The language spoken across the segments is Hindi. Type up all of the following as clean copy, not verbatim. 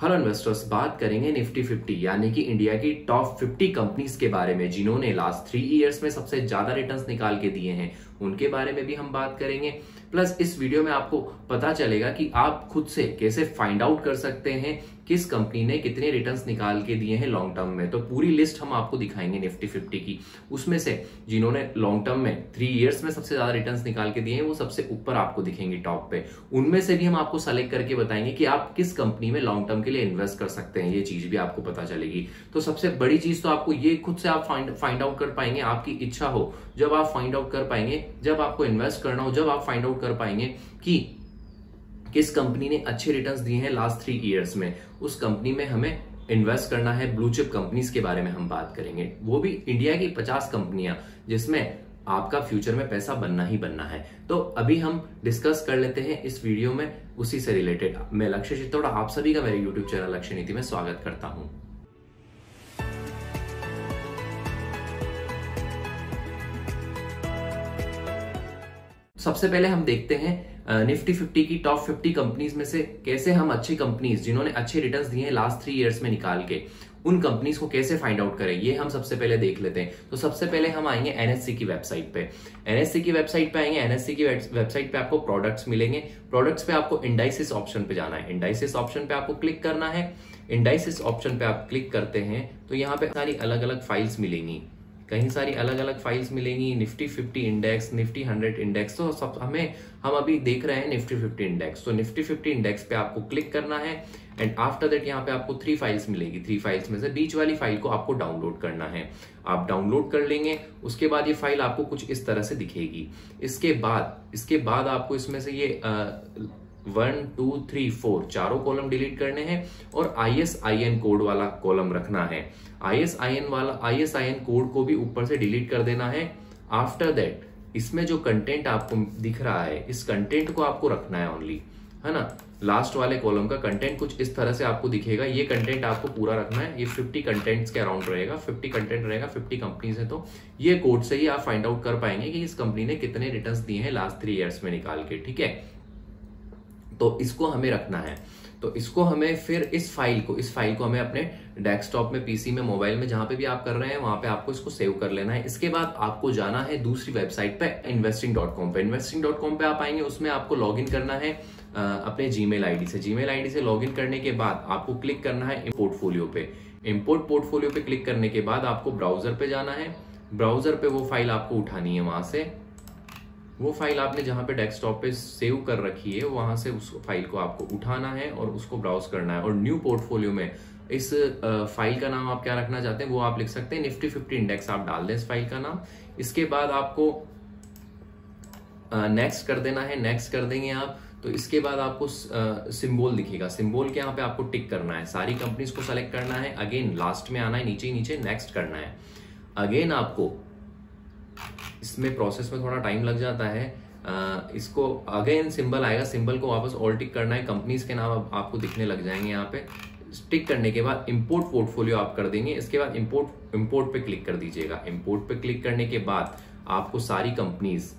हेलो इन्वेस्टर्स, बात करेंगे निफ्टी 50 यानी कि इंडिया की टॉप 50 कंपनीज के बारे में जिन्होंने लास्ट 3 इयर्स में सबसे ज्यादा रिटर्न्स निकाल के दिए हैं। उनके बारे में भी हम बात करेंगे। प्लस इस वीडियो में आपको पता चलेगा कि आप खुद से कैसे फाइंड आउट कर सकते हैं किस कंपनी ने कितने रिटर्न्स निकाल के दिए हैं लॉन्ग टर्म में। तो पूरी लिस्ट हम आपको दिखाएंगे निफ्टी 50 की। उसमें से जिन्होंने लॉन्ग टर्म में 3 इयर्स में सबसे ज्यादा रिटर्न्स निकाल के दिए हैं वो सबसे ऊपर आपको दिखेंगे टॉप पे। उनमें से भी हम आपको सेलेक्ट करके बताएंगे कि आप किस कंपनी में लॉन्ग टर्म के लिए इन्वेस्ट कर सकते हैं। ये चीज भी आपको पता चलेगी। तो सबसे बड़ी चीज तो आपको ये खुद से आप फाइंड आउट कर पाएंगे। आपकी इच्छा हो जब आप फाइंड आउट कर पाएंगे, जब आपको इन्वेस्ट करना हो, जब आप फाइंड आउट कर पाएंगे कि किस कंपनी ने अच्छे रिटर्न्स दिए हैं लास्ट 3 इयर्स में, उस कंपनी में हमें इन्वेस्ट करना है। ब्लू चिप कंपनीज के बारे में हम बात करेंगे, वो भी इंडिया की 50 कंपनियां जिसमें आपका फ्यूचर में पैसा बनना ही बनना है। तो अभी हम डिस्कस कर लेते हैं इस वीडियो में उसी से रिलेटेड। मैं लक्ष्य चित्तौड़ा, आप सभी का मेरे यूट्यूब चैनल लक्ष्य नीति में स्वागत करता हूं। सबसे पहले हम देखते हैं निफ्टी 50 की टॉप 50 कंपनीज में से कैसे हम अच्छी कंपनीज जिन्होंने अच्छे रिटर्न्स दिए हैं लास्ट 3 इयर्स में निकाल के उन कंपनीज को कैसे फाइंड आउट करें, ये हम सबसे पहले देख लेते हैं। तो सबसे पहले हम आएंगे एनएससी की वेबसाइट पे। एनएससी की वेबसाइट पे आएंगे। एनएससी की वेबसाइट पे आपको प्रोडक्ट्स मिलेंगे। प्रोडक्ट्स पे आपको इंडाइसिस ऑप्शन पे जाना है। इंडाइसिस ऑप्शन पे आपको क्लिक करना है। इंडाइसिस ऑप्शन पे आप क्लिक करते हैं तो यहाँ पे सारी अलग अलग फाइल्स मिलेंगी, कहीं सारी अलग अलग फाइल्स मिलेंगी। Nifty 50 index, Nifty 100 index. तो सब हम अभी देख रहे हैं निफ्टी 50 इंडेक्स। तो निफ्टी 50 इंडेक्स पे आपको क्लिक करना है एंड आफ्टर दैट यहाँ पे आपको 3 फाइल्स मिलेगी। 3 फाइल्स में से बीच वाली फाइल को आपको डाउनलोड करना है। आप डाउनलोड कर लेंगे, उसके बाद ये फाइल आपको कुछ इस तरह से दिखेगी। इसके बाद आपको इसमें से ये 1 2 3 4 चारों कॉलम डिलीट करने हैं और ISIN कोड वाला कॉलम रखना है। ISIN कोड को भी ऊपर से डिलीट कर देना है। आफ्टर दैट इसमें जो कंटेंट आपको दिख रहा है, इस कंटेंट को आपको रखना है ओनली, है ना। लास्ट वाले कॉलम का कंटेंट कुछ इस तरह से आपको दिखेगा। ये कंटेंट आपको पूरा रखना है। ये 50 कंटेंट्स के अराउंड रहेगा, 50 कंटेंट रहेगा, 50 कंपनीज है। तो ये कोड से ही आप फाइंड आउट कर पाएंगे कि इस कंपनी ने कितने रिटर्न्स दिए हैं लास्ट 3 इयर्स में निकाल के, ठीक है। तो इसको हमें रखना है। तो इसको हमें फिर इस फाइल को हमें अपने डेस्कटॉप में, पीसी में, मोबाइल में, जहां पे भी आप कर रहे हैं वहां पे आपको इसको सेव कर लेना है। इसके बाद आपको जाना है दूसरी वेबसाइट पे, investing.com पे। investing.com पे आप आएंगे, उसमें आपको लॉगिन करना है अपने जीमेल आईडी से। जीमेल आईडी से लॉगिन करने के बाद आपको क्लिक करना है पोर्टफोलियो पे। इंपोर्ट पोर्टफोलियो पे क्लिक करने के बाद आपको ब्राउजर पे जाना है। ब्राउजर पे वो फाइल आपको उठानी है। वहां से वो फाइल आपने जहां पे डेस्कटॉप पे सेव कर रखी है वहां से उस फाइल को आपको उठाना है और उसको ब्राउज करना है। और न्यू पोर्टफोलियो में इस फाइल का नाम आप क्या रखना चाहते हैं वो आप लिख सकते हैं। निफ्टी 50 इंडेक्स आप डाल दें इस फाइल का नाम। इसके बाद आपको नेक्स्ट कर देना है। नेक्स्ट कर देंगे आप तो इसके बाद आपको सिंबल दिखेगा। सिंबल के यहाँ पे आपको टिक करना है। सारी कंपनीज को सेलेक्ट करना है। अगेन लास्ट में आना है, नीचे नीचे नेक्स्ट करना है। अगेन आपको इसमें प्रोसेस में थोड़ा टाइम लग जाता है। इसको अगेन सिंबल आएगा, सिंबल को वापस ऑल टिक करना है। कंपनीज के नाम आपको दिखने लग जाएंगे यहाँ पे। टिक करने के बाद इंपोर्ट पोर्टफोलियो आप कर देंगे। इसके बाद इंपोर्ट पे क्लिक कर दीजिएगा। इंपोर्ट पे क्लिक करने के बाद आपको सारी कंपनीज,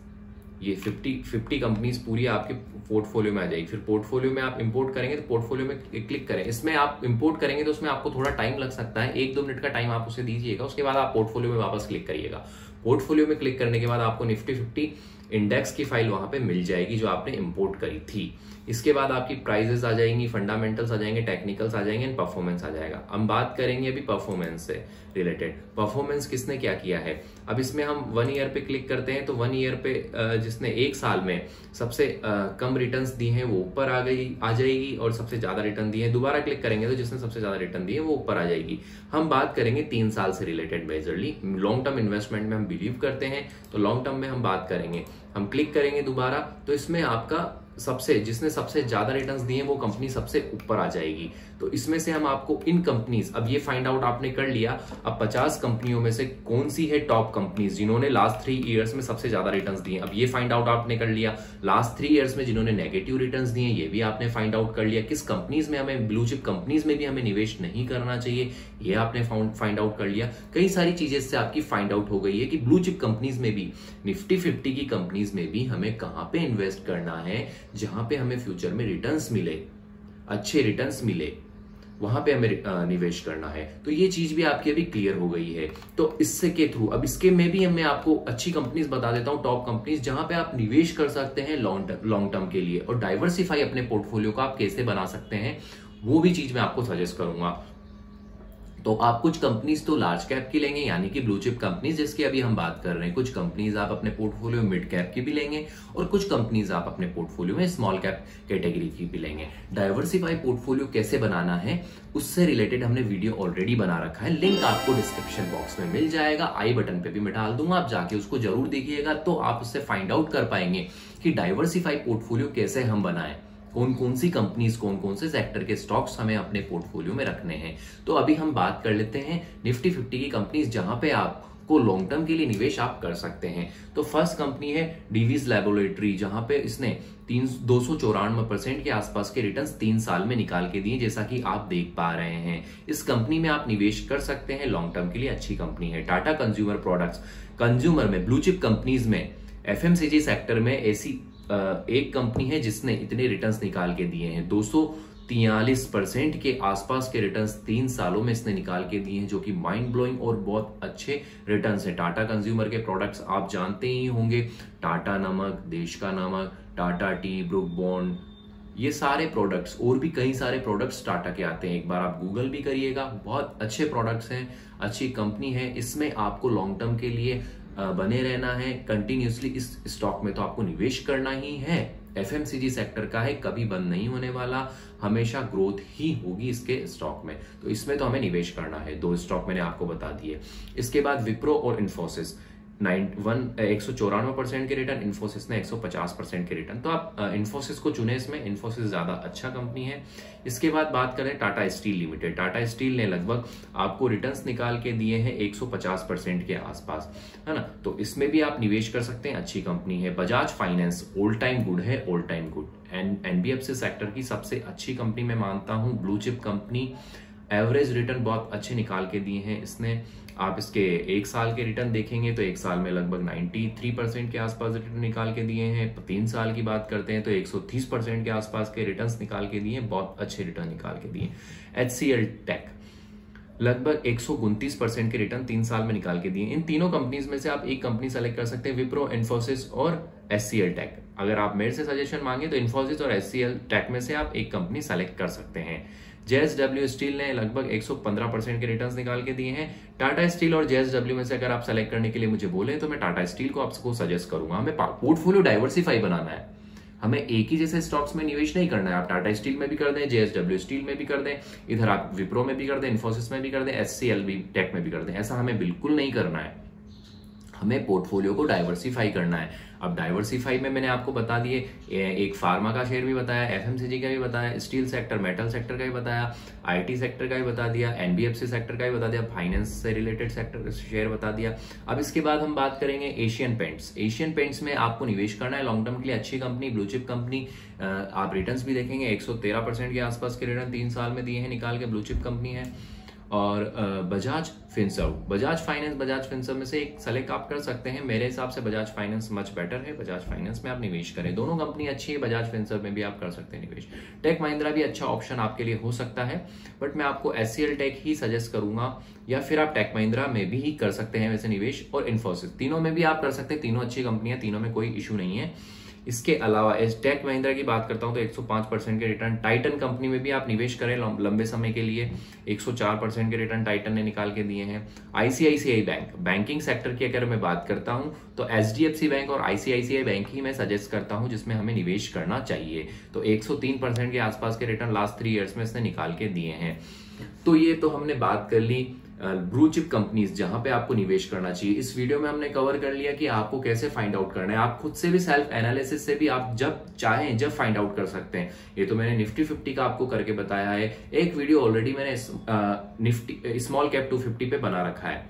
ये 50 कंपनीज पूरी आपके पोर्टफोलियो में आ जाएगी। फिर पोर्टफोलियो में आप इंपोर्ट करेंगे तो पोर्टफोलियो में क्लिक करें। इसमें आप इंपोर्ट करेंगे तो उसमें आपको थोड़ा टाइम लग सकता है, 1-2 मिनट का टाइम आप उसे दीजिएगा। उसके बाद आप पोर्टफोलियो में वापस क्लिक करिएगा। पोर्टफोलियो में क्लिक करने के बाद आपको निफ्टी 50 इंडेक्स की फाइल वहां पे मिल जाएगी जो आपने इंपोर्ट करी थी। इसके बाद आपकी प्राइजेस आ जाएंगी, फंडामेंटल्स आ जाएंगे, टेक्निकल्स आ जाएंगे, परफॉर्मेंस आ जाएगा। हम बात करेंगे अभी परफॉर्मेंस से रिलेटेड। परफॉर्मेंस किसने क्या किया है। अब इसमें हम 1 ईयर पे क्लिक करते हैं तो 1 ईयर पे जिसने 1 साल में सबसे कम रिटर्न्स दिए हैं वो ऊपर आ जाएगी और सबसे ज्यादा रिटर्न दिए हैं, दोबारा क्लिक करेंगे तो जिसने सबसे ज्यादा रिटर्न दिए वो ऊपर आ जाएगी। हम बात करेंगे 3 साल से related majorly. Long term investment में हम बिलीव करते हैं तो लॉन्ग टर्म में हम बात करेंगे। हम क्लिक करेंगे दोबारा तो इसमें आपका जिसने सबसे ज्यादा रिटर्न्स दिए वो कंपनी सबसे ऊपर आ जाएगी। तो इसमें से हम आपको इन कंपनीज, अब ये फाइंड आउट आपने कर लिया। अब 50 कंपनियों में से कौन सी है टॉप कंपनीज जिन्होंने लास्ट 3 इयर्स में सबसे ज्यादा रिटर्न्स दिए, अब ये फाइंड आउट आपने कर लिया। लास्ट 3 इयर्स में जिन्होंने नेगेटिव रिटर्न्स दिए ये भी आपने फाइंड आउट कर लिया। किस कंपनीज में हमें, ब्लू चिप कंपनीज में भी हमें निवेश नहीं करना चाहिए ये आपने फाइंड आउट कर लिया। कई सारी चीजें इससे आपकी फाइंड आउट हो गई है कि ब्लू चिप कंपनीज में भी, निफ्टी 50 की कंपनीज में भी हमें कहां पे इन्वेस्ट करना है जहां पे हमें फ्यूचर में रिटर्न्स मिले, अच्छे रिटर्न्स मिले। वहां पे हमें निवेश करना है। तो ये चीज भी आपकी अभी क्लियर हो गई है। तो इससे के थ्रू अब इसके में भी मैं आपको अच्छी कंपनीज बता देता हूं, टॉप कंपनीज जहां पे आप निवेश कर सकते हैं लॉन्ग टर्म के लिए, और डाइवर्सिफाई अपने पोर्टफोलियो को आप कैसे बना सकते हैं वो भी चीज मैं आपको सजेस्ट करूंगा। तो आप कुछ कंपनीज तो लार्ज कैप की लेंगे, यानी कि ब्लू चिप कंपनीज जिसकी अभी हम बात कर रहे हैं। कुछ कंपनीज आप अपने पोर्टफोलियो मिड कैप की भी लेंगे, और कुछ कंपनीज आप अपने पोर्टफोलियो में स्मॉल कैप कैटेगरी की भी लेंगे। डाइवर्सिफाई पोर्टफोलियो कैसे बनाना है उससे रिलेटेड हमने वीडियो ऑलरेडी बना रखा है, लिंक आपको डिस्क्रिप्शन बॉक्स में मिल जाएगा, आई बटन पे भी मैं डाल दूंगा, आप जाके उसको जरूर देखिएगा। तो आप उससे फाइंड आउट कर पाएंगे कि डाइवर्सिफाई पोर्टफोलियो कैसे हम बनाएं, कौन कौन सी कंपनीज, कौन कौन से सेक्टर के स्टॉक्स हमें अपने पोर्टफोलियो में रखने हैं। तो अभी हम बात कर लेते हैं निफ्टी 50 की कंपनीज जहां पे आपको लॉन्ग टर्म के लिए निवेश आप कर सकते हैं। तो फर्स्ट कंपनी है डीवीज लैबोरेटरी, जहां पे इसने 294% के आसपास के रिटर्न्स 3 साल में निकाल के दिए, जैसा कि आप देख पा रहे हैं। इस कंपनी में आप निवेश कर सकते हैं, लॉन्ग टर्म के लिए अच्छी कंपनी है। टाटा कंज्यूमर प्रोडक्ट्स, कंज्यूमर में ब्लू चिप कंपनीज में एफएमसीजी सेक्टर में ऐसी एक कंपनी है जिसने इतने रिटर्न्स निकाल के दिए हैं। 243% के आसपास के रिटर्न्स 3 सालों में इसने निकाल के दिए हैं, जो कि माइंड ब्लोइंग और बहुत अच्छे रिटर्न्स हैं। टाटा कंज्यूमर के प्रोडक्ट्स आप जानते ही होंगे, टाटा नमक, देश का नमक, टाटा टी, ब्रुक बॉन्ड, ये सारे प्रोडक्ट्स और भी कई सारे प्रोडक्ट्स टाटा के आते हैं। एक बार आप गूगल भी करिएगा, बहुत अच्छे प्रोडक्ट्स हैं, अच्छी कंपनी है। इसमें आपको लॉन्ग टर्म के लिए बने रहना है कंटिन्यूसली। इस स्टॉक में तो आपको निवेश करना ही है। एफएमसीजी सेक्टर का है, कभी बंद नहीं होने वाला, हमेशा ग्रोथ ही होगी इसके स्टॉक में, तो इसमें तो हमें निवेश करना है। 2 स्टॉक मैंने आपको बता दिए। इसके बाद विप्रो और इन्फोसिस, 194% के रिटर्न, इन्फोसिस ने 150% के रिटर्न। तो आप इन्फोसिस को चुने, इसमें इन्फोसिस ज्यादा अच्छा कंपनी है। इसके बाद बात करें Tata steel limited, Tata steel ने लगभग आपको रिटर्न्स निकाल के दिए हैं 150% के आसपास, है ना। तो इसमें भी आप निवेश कर सकते हैं, अच्छी कंपनी है। Bajaj finance all time good है, all time good. NBFC sector की सबसे अच्छी कंपनी मैं मानता हूं, blue chip company. Average return बहुत अच्छे निकाल के दिए हैं इसने। आप इसके 1 साल के रिटर्न देखेंगे तो 1 साल में लगभग 93% के आसपास रिटर्न निकाल के दिए हैं। 3 साल की बात करते हैं तो 130% के आसपास के रिटर्न्स निकाल के दिए हैं, बहुत अच्छे रिटर्न निकाल के दिए। HCL टेक लगभग 129% के रिटर्न 3 साल में निकाल के दिए। इन तीनों कंपनीज में से आप एक कंपनी सेलेक्ट कर सकते हैं, विप्रो, इन्फोसिस और HCL टेक। अगर आप मेरे से सजेशन मांगे तो इन्फोसिस और HCL टेक में से आप एक कंपनी सेलेक्ट कर सकते हैं। JSW स्टील ने लगभग 115% के रिटर्न्स निकाल के दिए हैं। टाटा स्टील और JSW में से अगर आप सेलेक्ट करने के लिए मुझे बोले तो मैं टाटा स्टील को आपको सजेस्ट करूंगा। हमें पोर्टफोलियो डाइवर्सिफाई बनाना है, हमें एक ही जैसे स्टॉक्स में निवेश नहीं करना है। आप टाटा स्टील में भी कर दें, JSW स्टील में भी कर दें, इधर आप विप्रो में भी कर दें, इन्फोसिस में भी कर दें, HCL भी टेक में भी कर दें। ऐसा हमें बिल्कुल नहीं करना है, हमें पोर्टफोलियो को डाइवर्सिफाई करना है। अब डाइवर्सिफाई में मैंने आपको बता दिए, एक फार्मा का शेयर भी बताया, एफएमसीजी का भी बताया, स्टील सेक्टर, मेटल सेक्टर का भी बताया, आईटी सेक्टर का भी बता दिया, एनबीएफसी सेक्टर का भी बता दिया, फाइनेंस से रिलेटेड सेक्टर शेयर बता दिया। अब इसके बाद हम बात करेंगे एशियन पेंट्स। एशियन पेंट्स में आपको निवेश करना है लॉन्ग टर्म के लिए, अच्छी कंपनी, ब्लू चिप कंपनी। आप रिटर्न्स भी देखेंगे 113% के आसपास के रिटर्न 3 साल में दिए हैं निकाल के, ब्लू चिप कंपनी है। और Bajaj Finserv, Bajaj finance, Bajaj Finserv में से एक सेलेक्ट आप कर सकते हैं। मेरे हिसाब से बजाज फाइनेंस मच बेटर है, बजाज फाइनेंस में आप निवेश करें। दोनों कंपनी अच्छी है, बजाज फिनसर्व में भी आप कर सकते हैं निवेश। टेक महिंद्रा भी अच्छा ऑप्शन आपके लिए हो सकता है, बट मैं आपको HCL टेक ही सजेस्ट करूंगा, या फिर आप टेक महिंद्रा में भी ही कर सकते हैं वैसे निवेश, और इन्फोसिस, तीनों में भी आप कर सकते हैं। तीनों अच्छी कंपनियां, तीनों में कोई इशू नहीं है। इसके अलावा टेक महिंद्रा की बात करता हूं तो 105% के रिटर्न। टाइटन कंपनी में भी आप निवेश करें लंबे समय के लिए, 104% के रिटर्न टाइटन ने निकाल के दिए हैं। ICICI बैंक, बैंकिंग सेक्टर की अगर मैं बात करता हूं तो HDFC बैंक और ICICI बैंक ही मैं सजेस्ट करता हूं जिसमें हमें निवेश करना चाहिए। तो 103% के आसपास के रिटर्न लास्ट 3 ईयर्स में इसने निकाल के दिए हैं। तो ये तो हमने बात कर ली ब्लू चिप कंपनीज जहां पे आपको निवेश करना चाहिए। इस वीडियो में हमने कवर कर लिया कि आपको कैसे फाइंड आउट करना है। आप खुद से भी सेल्फ एनालिसिस से भी आप जब चाहें जब फाइंड आउट कर सकते हैं। ये तो मैंने निफ्टी 50 का आपको करके बताया है। एक वीडियो ऑलरेडी मैंने निफ्टी स्मॉल कैप 250 पे बना रखा है,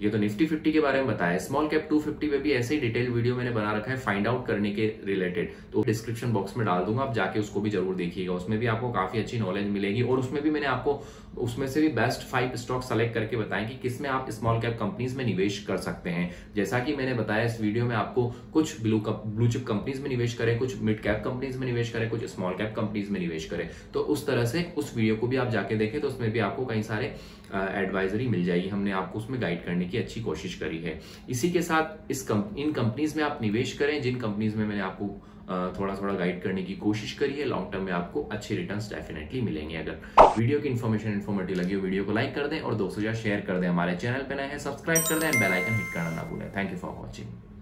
ये तो निफ्टी 50 के बारे में बताया। स्मॉल कैप 250 पे भी ऐसे ही डिटेल वीडियो मैंने बना रखा है फाइंड आउट करने के रिलेटेड, तो डिस्क्रिप्शन बॉक्स में डाल दूंगा, आप जाके उसको भी जरूर देखिएगा, उसमें भी आपको काफी अच्छी नॉलेज मिलेगी। और उसमें भी मैंने आपको उसमें से भी बेस्ट 5 स्टॉक सेलेक्ट करके बताएं कि किसमें आप स्मॉल कैप कंपनीज में निवेश कर सकते हैं। जैसा कि मैंने बताया इस वीडियो में, आपको कुछ ब्लू चिप कंपनीज में निवेश करें, कुछ मिड कैप कंपनीज में निवेश करें, कुछ स्मॉल कैप कंपनीज में निवेश करें। तो उस तरह से उस वीडियो को भी आप जाके देखें, तो उसमें भी आपको कई सारे एडवाइजरी मिल जाएगी, हमने आपको उसमें गाइड करने की अच्छी कोशिश करी है। इसी के साथ इन कंपनीज में आप निवेश करें जिन कंपनीज में मैंने आपको थोड़ा थोड़ा गाइड करने की कोशिश करी है। लॉन्ग टर्म में आपको अच्छे रिटर्न्स डेफिनेटली मिलेंगे। अगर वीडियो की इन्फॉर्मेटिव लगी हो, वीडियो को लाइक कर दें और दोस्तों के साथ शेयर कर दें। हमारे चैनल पे नए हैं, सब्सक्राइब कर दें एंड बेल आइकन हिट करना ना भूलें। Thank you for watching.